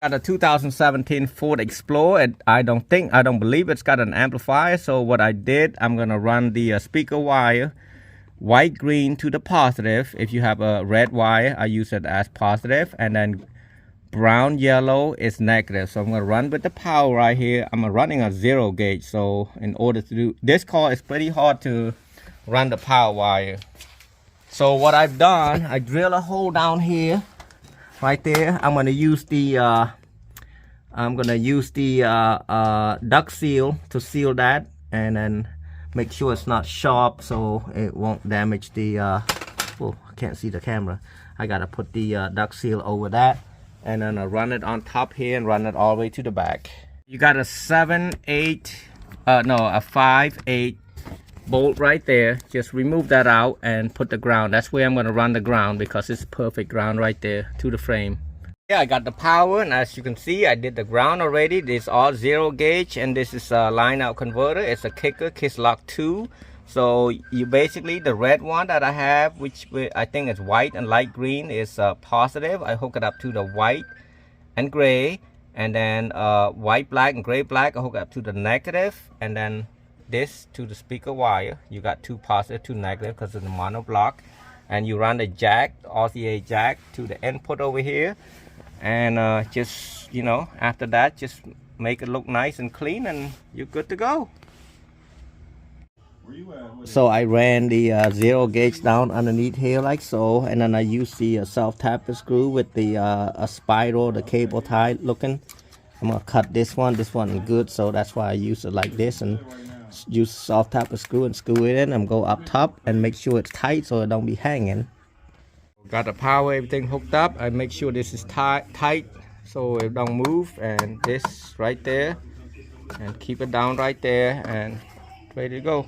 Got a 2017 Ford Explorer, and I don't believe it's got an amplifier. So what I did, I'm gonna run the speaker wire white green to the positive. If you have a red wire, I use it as positive, and then brown yellow is negative. So I'm gonna run with the power right here. I'm running a 0 gauge, so in order to do this car, it's pretty hard to run the power wire. So what I've done, I drill a hole down here right there. I'm gonna use the duct seal to seal that, and then make sure it's not sharp so it won't damage the well, I can't see the camera. I gotta put the duct seal over that, and then I run it on top here and run it all the way to the back. You got a 5/8 bolt right there. Just remove that out and put the ground. That's where I'm gonna run the ground, because it's perfect ground right there to the frame. Yeah, I got the power, and as you can see, I did the ground already. This is all 0 gauge, and this is a line out converter. It's a Kicker Kiss Lock 2. So you basically, the red one that I have, which I think is white and light green, is positive. I hook it up to the white and gray, and then white, black, and gray, black, I hook it up to the negative, and then this to the speaker wire. You got 2 positive, 2 negative, because it's a mono block. And you run the jack, RCA jack, to the input over here. And just, you know, after that, just make it look nice and clean, and you're good to go. So I ran the 0 gauge down underneath here like so, and then I used the self-tapping screw with the spiral, the cable tie looking. I'm gonna cut this one. This one is good, so that's why I use it like this, and use self-tapping screw and screw it in and go up top and make sure it's tight so it don't be hanging. Got the power, everything hooked up. I make sure this is tight so it don't move, and this right there, and keep it down right there, and ready to go.